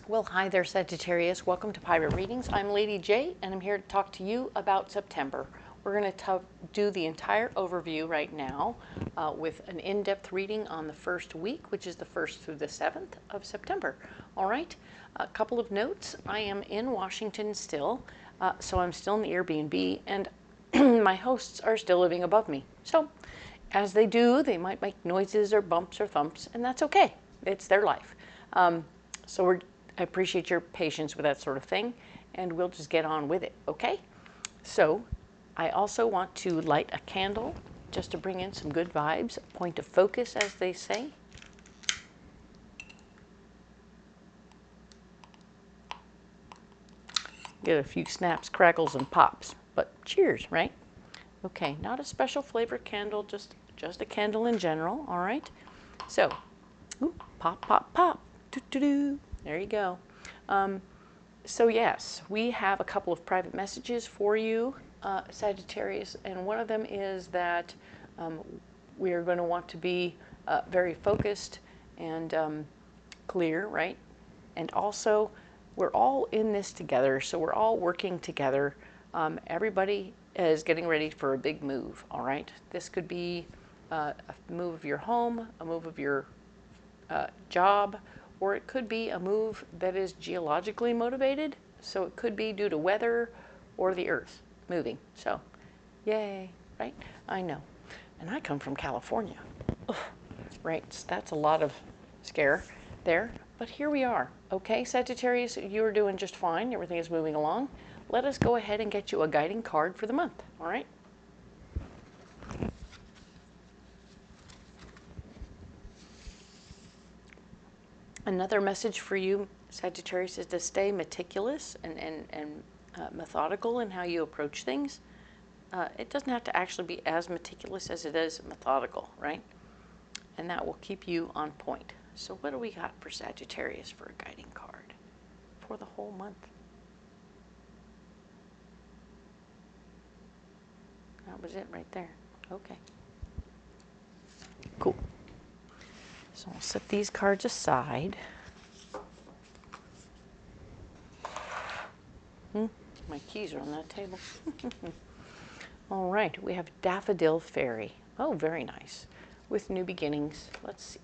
Well, hi there, Sagittarius. Welcome to Pirate Readings. I'm Lady J, and I'm here to talk to you about September. We're going to do the entire overview right now with an in-depth reading on the first week, which is the 1st through the 7th of September. All right, a couple of notes. I am in Washington still, so I'm still in the Airbnb, and my hosts are still living above me. So, as they do, they might make noises or bumps or thumps, and that's okay. It's their life. I appreciate your patience with that sort of thing, and we'll just get on with it, okay? So, I also want to light a candle just to bring in some good vibes, a point of focus, as they say. Get a few snaps, crackles, and pops, but cheers, right? Okay, not a special flavor candle, just a candle in general, all right? So, ooh, pop, pop, pop, doo-doo-doo. There you go. So yes, we have a couple of private messages for you, Sagittarius, and one of them is that we are going to want to be very focused and clear, right? And also, we're all in this together, so we're all working together. Everybody is getting ready for a big move, all right? This could be a move of your home, a move of your job, or it could be a move that is geologically motivated. So it could be due to weather or the earth moving. So, yay, right? I know. And I come from California. Ugh, right, so that's a lot of scare there. But here we are. Okay, Sagittarius, you're doing just fine. Everything is moving along. Let us go ahead and get you a guiding card for the month, all right? Another message for you, Sagittarius, is to stay meticulous and methodical in how you approach things. It doesn't have to actually be as meticulous as it is methodical, right? And that will keep you on point. So what do we got for Sagittarius for a guiding card for the whole month? That was it right there. Okay. Cool. So I'll set these cards aside. My keys are on that table. All right, we have Daffodil Fairy. Oh, very nice. With new beginnings. Let's see.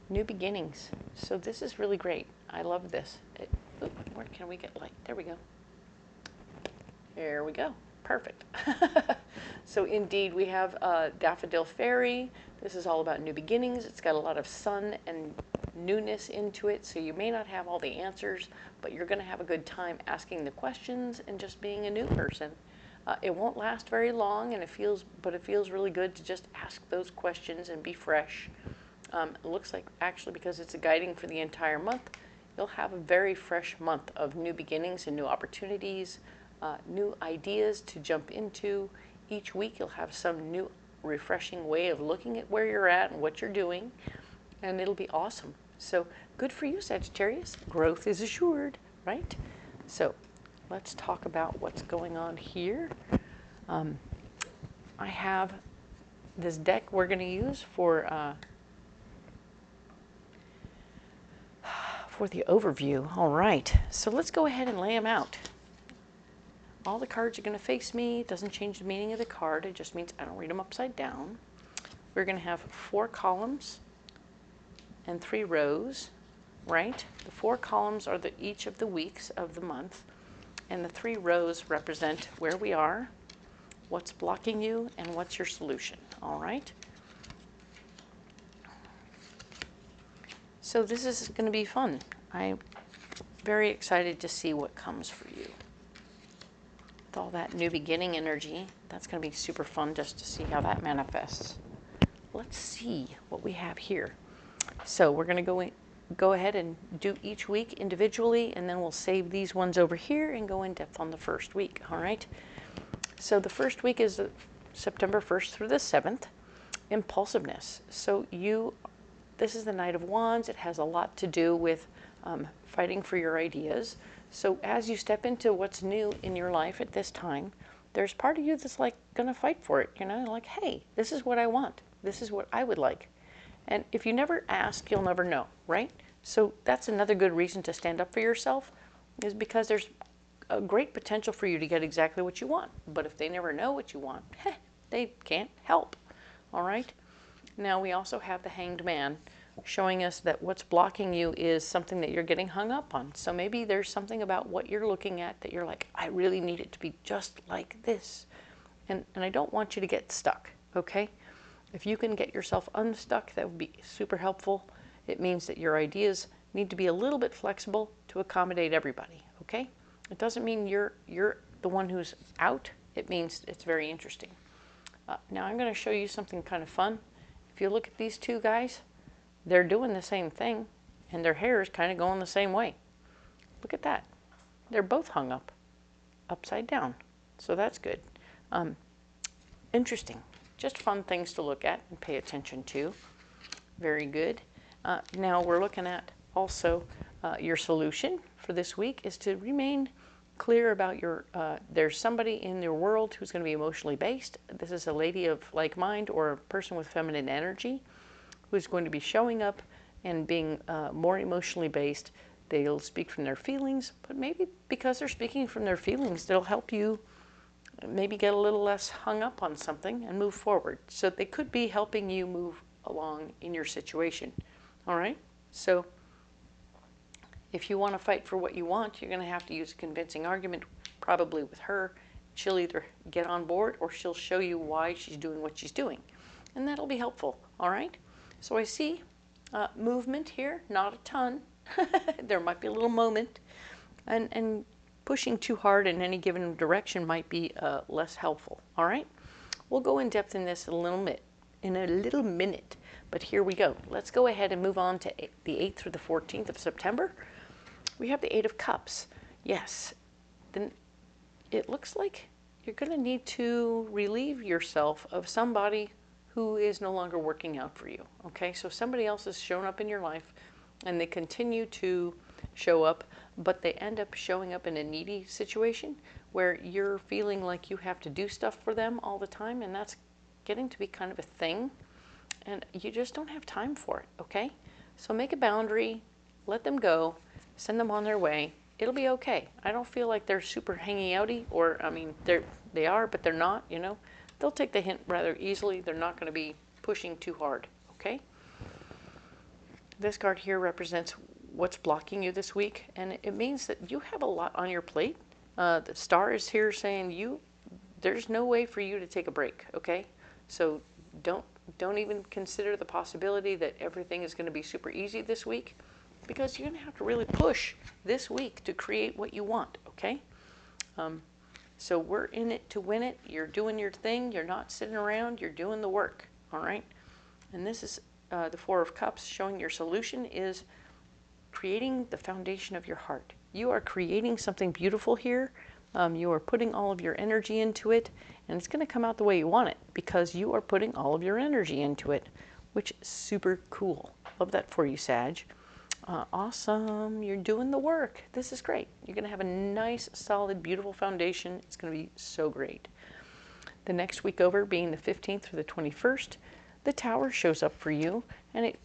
New beginnings. So this is really great. I love this. Where can we get light? There we go. There we go. Perfect. So indeed, we have Daffodil Fairy. This is all about new beginnings. It's got a lot of sun and newness into it, so you may not have all the answers, but you're going to have a good time asking the questions and just being a new person. It won't last very long, and it feels really good to just ask those questions and be fresh. It looks like, actually, because it's a guiding for the entire month, you'll have a very fresh month of new beginnings and new opportunities, new ideas to jump into. Each week you'll have some new refreshing way of looking at where you're at and what you're doing, and it'll be awesome. So good for you, Sagittarius. Growth is assured, right? So let's talk about what's going on here. I have this deck we're going to use for the overview. All right, so let's go ahead and lay them out. All the cards are going to face me. It doesn't change the meaning of the card. It just means I don't read them upside down. We're going to have 4 columns and 3 rows, right? The 4 columns are each of the weeks of the month, and the 3 rows represent where we are, what's blocking you, and what's your solution, all right? So this is going to be fun. I'm very excited to see what comes for you. With all that new beginning energy, that's going to be super fun just to see how that manifests. Let's see what we have here. So we're going to go ahead and do each week individually, and then we'll save these ones over here and go in depth on the first week, all right? So the first week is September 1st through the 7th, impulsiveness. So this is the Knight of Wands. It has a lot to do with fighting for your ideas. So as you step into what's new in your life at this time, there's part of you that's like going to fight for it, you know, like, hey, this is what I want. This is what I would like. And if you never ask, you'll never know, right? So that's another good reason to stand up for yourself, is because there's a great potential for you to get exactly what you want. But if they never know what you want, they can't help. All right? Now we also have the Hanged Man, showing us that what's blocking you is something that you're getting hung up on. So maybe there's something about what you're looking at that you're like, I really need it to be just like this. And I don't want you to get stuck, okay? If you can get yourself unstuck, that would be super helpful. It means that your ideas need to be a little bit flexible to accommodate everybody, okay? It doesn't mean you're the one who's out. It means it's very interesting. Now I'm going to show you something kind of fun. If you look at these two guys, they're doing the same thing, and their hair is kind of going the same way. Look at that. They're both hung up upside down. So that's good. Interesting. Just fun things to look at and pay attention to. Very good. Now we're looking at also your solution for this week is to remain clear about your, there's somebody in your world who's going to be emotionally based. This is a lady of like mind or a person with feminine energy who's going to be showing up and being more emotionally based. They'll speak from their feelings, but maybe because they're speaking from their feelings, they'll help you maybe get a little less hung up on something and move forward. So they could be helping you move along in your situation. All right? So if you want to fight for what you want, you're going to have to use a convincing argument, probably with her. She'll either get on board or she'll show you why she's doing what she's doing. And that'll be helpful. All right? So I see movement here, not a ton. There might be a little moment. And pushing too hard in any given direction might be less helpful. All right? We'll go in depth in this in a little minute. But here we go. Let's go ahead and move on to the 8th through the 14th of September. We have the 8 of Cups. Yes. Then it looks like you're going to need to relieve yourself of somebody who is no longer working out for you. Okay? So somebody else has shown up in your life and they continue to show up, but they end up showing up in a needy situation where you're feeling like you have to do stuff for them all the time, and that's getting to be kind of a thing, and you just don't have time for it, okay? So make a boundary, let them go, send them on their way. It'll be okay. I don't feel like they're super hangy outy, or, I mean, they are, but they're not, you know? They'll take the hint rather easily. They're not going to be pushing too hard, okay? This card here represents what's blocking you this week, and it means that you have a lot on your plate. The star is here saying there's no way for you to take a break, okay? So don't even consider the possibility that everything is going to be super easy this week, because you're going to have to really push this week to create what you want, okay? So we're in it to win it. You're doing your thing. You're not sitting around. You're doing the work, all right? And this is the 4 of Cups, showing your solution is creating the foundation of your heart. You are creating something beautiful here. You are putting all of your energy into it, and it's going to come out the way you want it because you are putting all of your energy into it, which is super cool. Love that for you, Sag. Awesome. You're doing the work. This is great. You're going to have a nice, solid, beautiful foundation. It's going to be so great. The next week over, being the 15th through the 21st, the Tower shows up for you, and it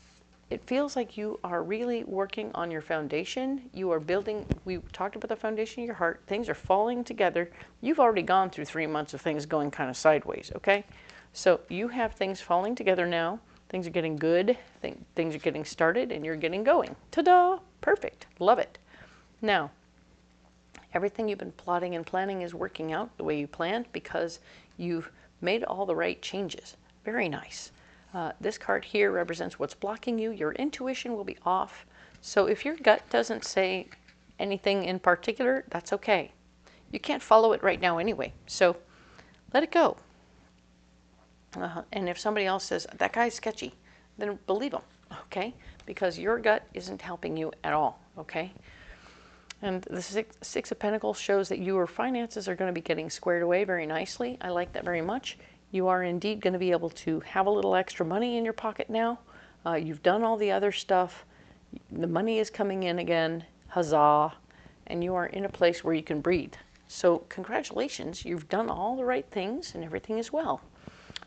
feels like you are really working on your foundation. You are building, we talked about the foundation of your heart. Things are falling together. You've already gone through 3 months of things going kind of sideways, okay? So you have things falling together now. Things are getting good. Things are getting started, and you're getting going. Ta-da! Perfect. Love it. Now, everything you've been plotting and planning is working out the way you planned because you've made all the right changes. Very nice. This card here represents what's blocking you. Your intuition will be off. So if your gut doesn't say anything in particular, that's okay. You can't follow it right now anyway. So let it go. And if somebody else says, that guy's sketchy, then believe them, okay? Because your gut isn't helping you at all, okay? And the Six of Pentacles shows that your finances are going to be getting squared away very nicely. I like that very much. You are indeed going to be able to have a little extra money in your pocket now. You've done all the other stuff. The money is coming in again. Huzzah. And you are in a place where you can breathe. So congratulations. You've done all the right things and everything is well.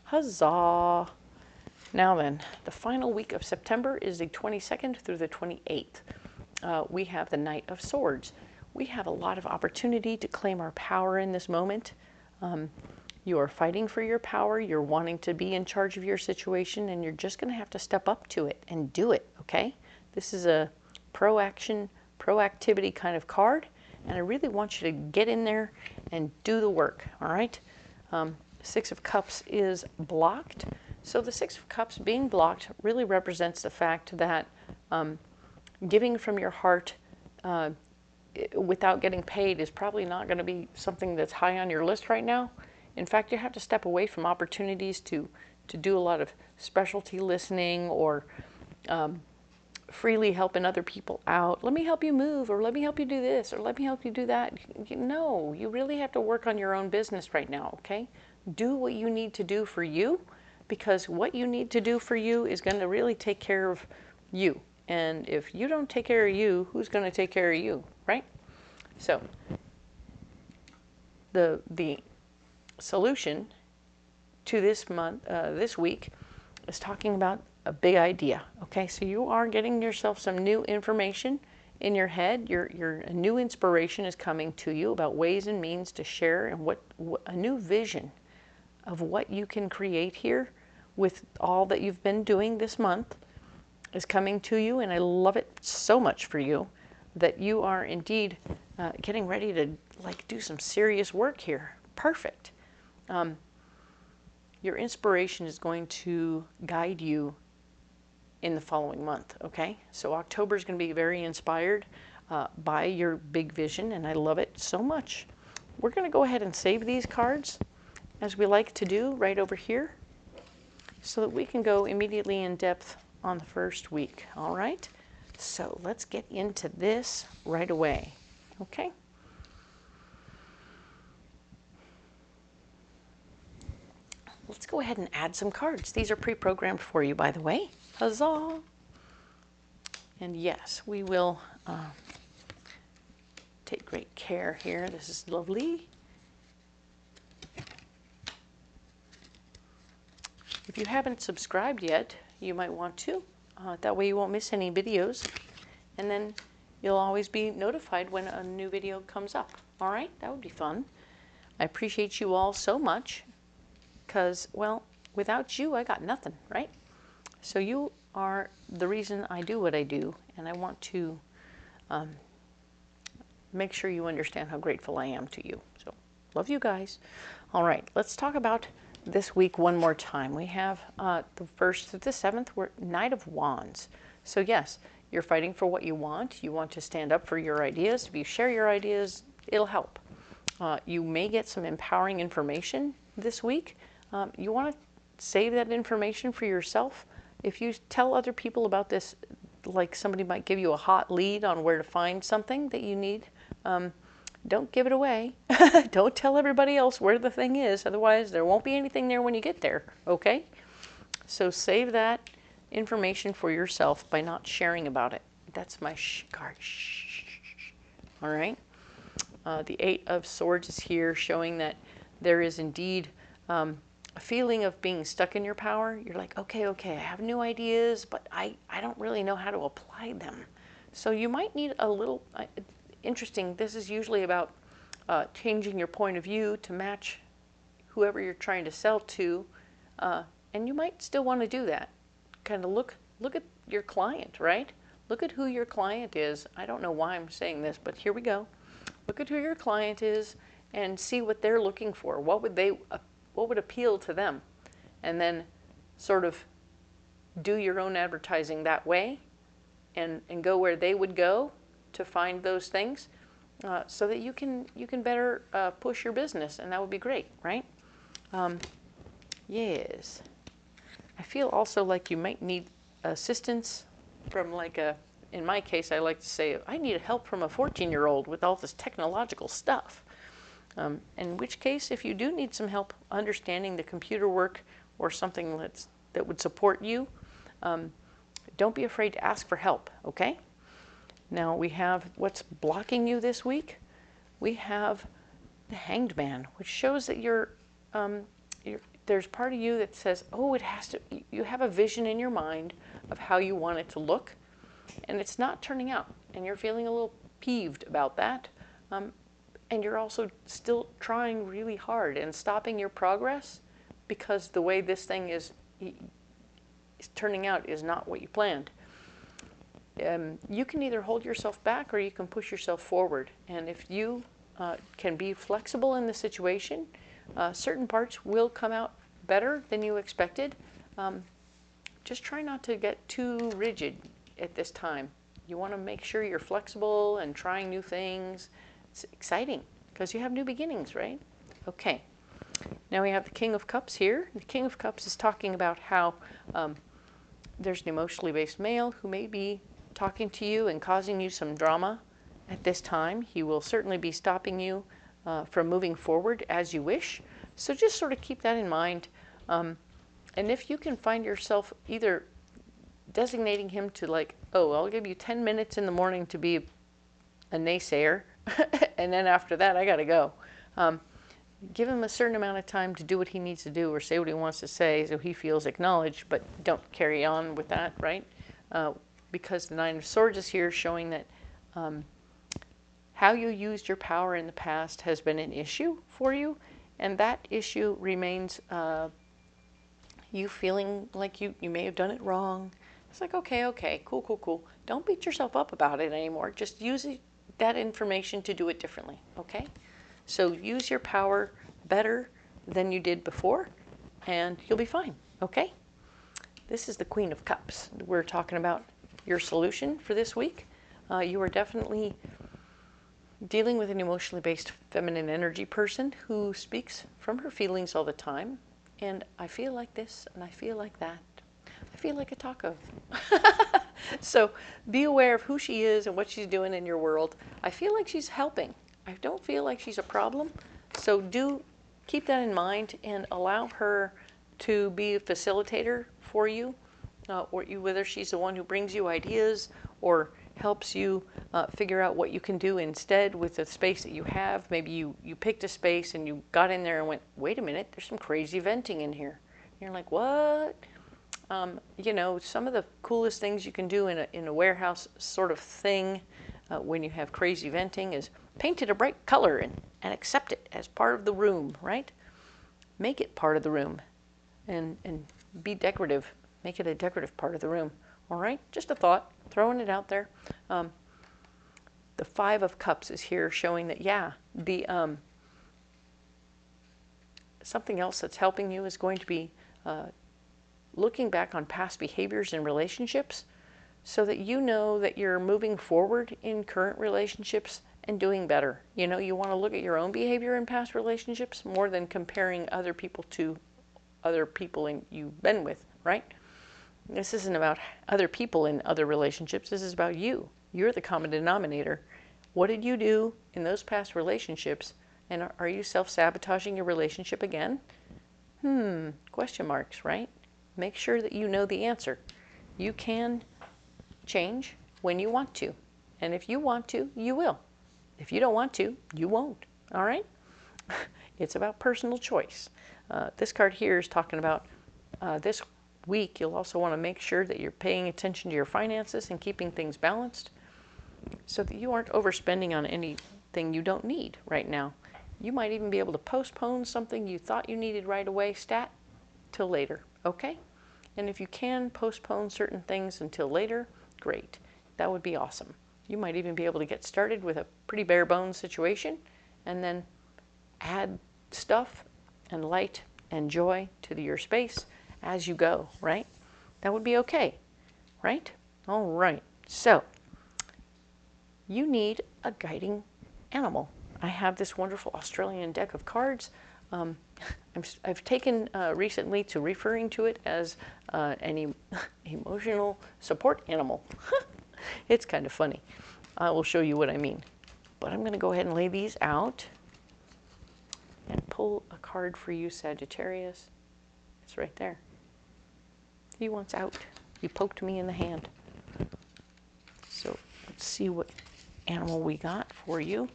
Huzzah. Now then, the final week of September is the 22nd through the 28th. We have the Knight of Swords. We have a lot of opportunity to claim our power in this moment. You are fighting for your power. You're wanting to be in charge of your situation, and you're just going to have to step up to it and do it, okay? This is a proactivity kind of card, and I really want you to get in there and do the work, all right? Six of Cups is blocked. So the Six of Cups being blocked really represents the fact that giving from your heart without getting paid is probably not going to be something that's high on your list right now. In fact, you have to step away from opportunities to do a lot of specialty listening or freely helping other people out. Let me help you move, or let me help you do this, or let me help you do that. No, you really have to work on your own business right now, okay? Do what you need to do for you, because what you need to do for you is going to really take care of you. And if you don't take care of you, who's going to take care of you, right? So the solution to this month, this week, is talking about a big idea. Okay, so you are getting yourself some new information in your head. Your new inspiration is coming to you about ways and means to share, and what a new vision of what you can create here with all that you've been doing this month is coming to you, and I love it so much for you that you are indeed getting ready to like do some serious work here. Perfect. Your inspiration is going to guide you in the following month, okay? So October is going to be very inspired by your big vision, and I love it so much. We're going to go ahead and save these cards, as we like to do right over here, so that we can go immediately in depth on the first week, all right? So let's get into this right away, okay? Let's go ahead and add some cards. These are pre-programmed for you, by the way. Huzzah! And yes, we will take great care here. This is lovely. If you haven't subscribed yet, you might want to. That way you won't miss any videos. And then you'll always be notified when a new video comes up. All right? That would be fun. I appreciate you all so much. Because, well, without you, I got nothing, right? So you are the reason I do what I do, and I want to make sure you understand how grateful I am to you. So, love you guys. All right, let's talk about this week one more time. We have the 1st to the 7th, we're Knight of Wands. So yes, you're fighting for what you want. You want to stand up for your ideas. If you share your ideas, it'll help. You may get some empowering information this week. You want to save that information for yourself. If you tell other people about this, like somebody might give you a hot lead on where to find something that you need, don't give it away. Don't tell everybody else where the thing is, otherwise there won't be anything there when you get there, okay? So save that information for yourself by not sharing about it. That's my card. All right? The 8 of Swords is here, showing that there is indeed a feeling of being stuck in your power. You're like, okay, I have new ideas, but I don't really know how to apply them. So you might need a little, interesting, this is usually about changing your point of view to match whoever you're trying to sell to, and you might still want to do that. Kind of look at your client, right? Look at who your client is. I don't know why I'm saying this, but here we go. Look at who your client is and see what they're looking for. What would appeal to them? And then sort of do your own advertising that way and go where they would go to find those things, so that you can better push your business, and that would be great, right? Yes. I feel also like you might need assistance from like in my case, I like to say, I need help from a 14-year-old with all this technological stuff. In which case, if you do need some help understanding the computer work or something that would support you, don't be afraid to ask for help, okay? Now we have what's blocking you this week. We have the Hanged Man, which shows that there's part of you that says, oh, you have a vision in your mind of how you want it to look, and it's not turning out, and you're feeling a little peeved about that, and you're also still trying really hard and stopping your progress because the way this thing is turning out is not what you planned. You can either hold yourself back or you can push yourself forward. And if you can be flexible in the situation, certain parts will come out better than you expected. Just try not to get too rigid at this time. You want to make sure you're flexible and trying new things. It's exciting because you have new beginnings, right? Okay. Now we have the King of Cups here. The King of Cups is talking about how there's an emotionally based male who may be talking to you and causing you some drama at this time. He will certainly be stopping you from moving forward as you wish. So just sort of keep that in mind. And if you can find yourself either designating him to like, oh, I'll give you 10 minutes in the morning to be a naysayer, and then after that I gotta go. Give him a certain amount of time to do what he needs to do or say what he wants to say so he feels acknowledged, but don't carry on with that, right? Because the Nine of Swords is here showing that how you used your power in the past has been an issue for you, and that issue remains you feeling like you may have done it wrong. It's like, okay, cool. Don't beat yourself up about it anymore. Just use that information to do it differently, okay? So use your power better than you did before, and you'll be fine, okay? This is the Queen of Cups. We're talking about your solution for this week. You are definitely dealing with an emotionally based feminine energy person who speaks from her feelings all the time. And I feel like this, and I feel like that. I feel like a taco. So be aware of who she is and what she's doing in your world. I feel like she's helping. I don't feel like she's a problem. So do keep that in mind and allow her to be a facilitator for you, whether she's the one who brings you ideas or helps you figure out what you can do instead with the space that you have. Maybe you picked a space and you got in there and went, wait a minute, there's some crazy venting in here. And you're like, what? You know, some of the coolest things you can do in a warehouse sort of thing when you have crazy venting is paint it a bright color and accept it as part of the room, right? Make it part of the room and be decorative. Make it a decorative part of the room, all right? Just a thought, throwing it out there. The Five of Cups is here showing that, yeah, something else that's helping you is going to be looking back on past behaviors in relationships so that you know that you're moving forward in current relationships and doing better. You know, you want to look at your own behavior in past relationships more than comparing other people to other people you've been with, right? This isn't about other people in other relationships. This is about you. You're the common denominator. What did you do in those past relationships? And are you self-sabotaging your relationship again? Question marks, right? Make sure that you know the answer. You can change when you want to. And if you want to, you will. If you don't want to, you won't. All right? It's about personal choice. This card here is talking about this week. You'll also want to make sure that you're paying attention to your finances and keeping things balanced so that you aren't overspending on anything you don't need right now. You might even be able to postpone something you thought you needed right away, till later, okay? And if you can postpone certain things until later, great. That would be awesome. You might even be able to get started with a pretty bare bones situation and then add stuff and light and joy to your space as you go, right? That would be okay, right? All right. So you need a guiding animal. I have this wonderful Australian deck of cards. I've taken recently to referring to it as an emotional support animal. It's kind of funny. I will show you what I mean. But I'm going to go ahead and lay these out and pull a card for you, Sagittarius. It's right there. He wants out. He poked me in the hand. So let's see what animal we got for you.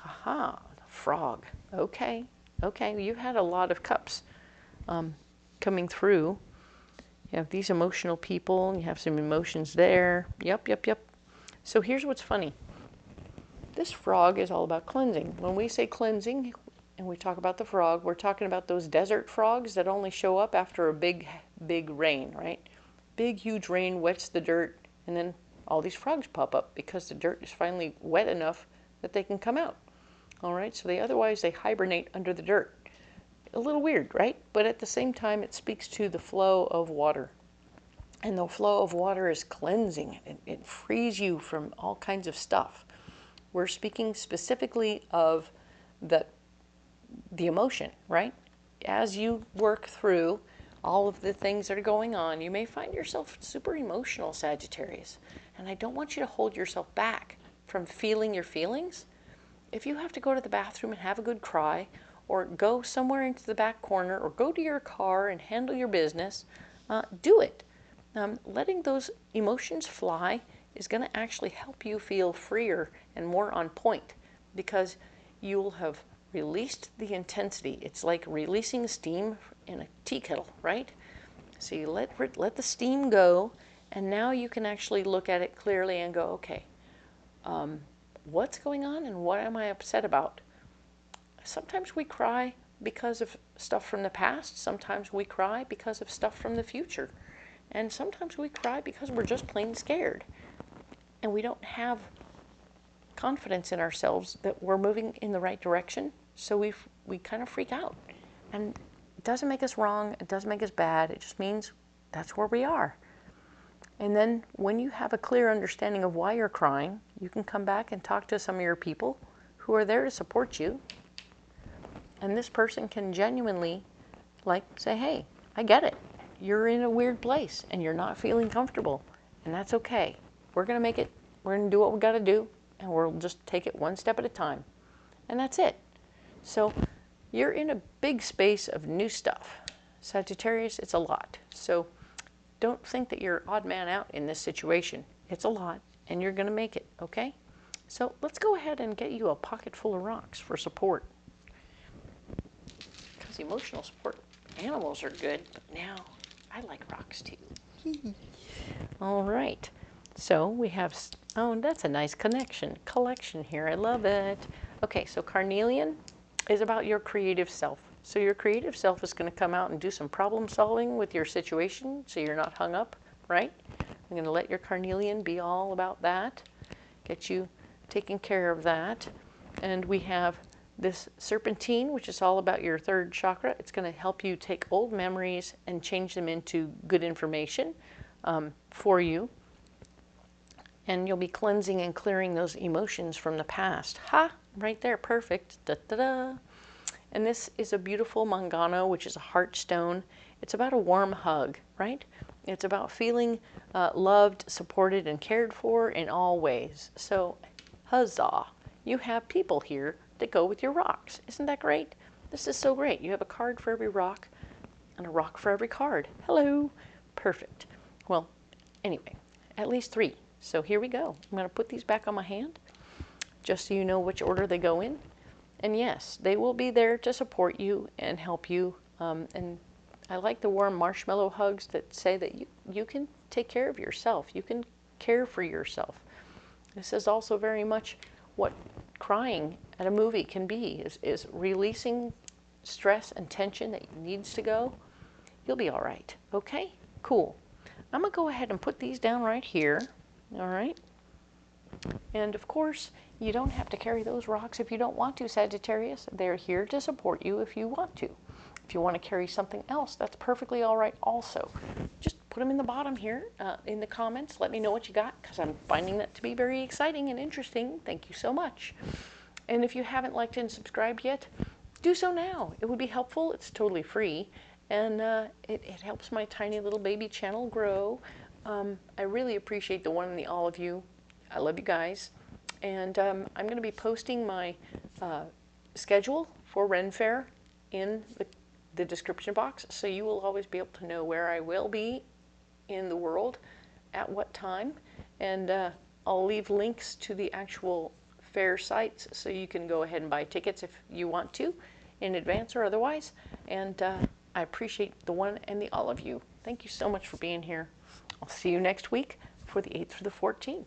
Aha, the frog. Okay, you've had a lot of cups coming through. You have these emotional people, and you have some emotions there. Yep, yep, yep. So here's what's funny. This frog is all about cleansing. When we say cleansing, and we talk about the frog, we're talking about those desert frogs that only show up after a big, big rain, right? Big, huge rain wets the dirt, and then all these frogs pop up because the dirt is finally wet enough that they can come out. All right, so they hibernate under the dirt. A little weird, right? But at the same time, it speaks to the flow of water. And the flow of water is cleansing. It frees you from all kinds of stuff. We're speaking specifically of the emotion, right? As you work through all of the things that are going on, you may find yourself super emotional, Sagittarius. And I don't want you to hold yourself back from feeling your feelings. If you have to go to the bathroom and have a good cry, or go somewhere into the back corner, or go to your car and handle your business, do it. Letting those emotions fly is going to actually help you feel freer and more on point, because you'll have released the intensity. It's like releasing steam in a tea kettle, right? So you let the steam go, and now you can actually look at it clearly and go, okay, what's going on and what am I upset about? Sometimes we cry because of stuff from the past. Sometimes we cry because of stuff from the future. And sometimes we cry because we're just plain scared. And we don't have confidence in ourselves that we're moving in the right direction. So we kind of freak out. And it doesn't make us wrong. It doesn't make us bad. It just means that's where we are. And then when you have a clear understanding of why you're crying, you can come back and talk to some of your people who are there to support you. And this person can genuinely, like, say, hey, I get it. You're in a weird place and you're not feeling comfortable. And that's okay. We're going to make it. We're going to do what we got to do. And we'll just take it one step at a time. And that's it. So you're in a big space of new stuff. Sagittarius, it's a lot. So don't think that you're odd man out in this situation. It's a lot and you're going to make it, okay? So let's go ahead and get you a pocket full of rocks for support. Because emotional support animals are good, but now I like rocks too. All right. So we have, oh, that's a nice collection here. I love it. Okay, so carnelian is about your creative self. So your creative self is going to come out and do some problem solving with your situation so you're not hung up, right? I'm going to let your carnelian be all about that, get you taking care of that. And we have this serpentine, which is all about your third chakra. It's going to help you take old memories and change them into good information for you. And you'll be cleansing and clearing those emotions from the past. Ha! Right there, perfect. Da-da-da. And this is a beautiful mangano, which is a heart stone. It's about a warm hug, right? It's about feeling loved, supported, and cared for in all ways. So, huzzah! You have people here that go with your rocks. Isn't that great? This is so great. You have a card for every rock and a rock for every card. Hello! Perfect. Well, anyway, at least 3. So here we go. I'm going to put these back on my hand, just so you know which order they go in. And yes, they will be there to support you and help you. And I like the warm marshmallow hugs that say that you can take care of yourself. You can care for yourself. This is also very much what crying at a movie can be, is releasing stress and tension that needs to go. You'll be all right. Okay? Cool. I'm going to go ahead and put these down right here. All right? And of course, you don't have to carry those rocks if you don't want to, Sagittarius. They're here to support you if you want to. If you want to carry something else, that's perfectly all right also. Just put them in the bottom here in the comments. Let me know what you got, because I'm finding that to be very exciting and interesting. Thank you so much. And if you haven't liked and subscribed yet, do so now. It would be helpful. It's totally free. And it helps my tiny little baby channel grow. I really appreciate the one and the all of you. I love you guys. And I'm going to be posting my schedule for Ren Faire in the description box, so you will always be able to know where I will be in the world at what time. And I'll leave links to the actual Faire sites so you can go ahead and buy tickets if you want to in advance or otherwise. And I appreciate the one and the all of you. Thank you so much for being here. I'll see you next week for the 8th through the 14th.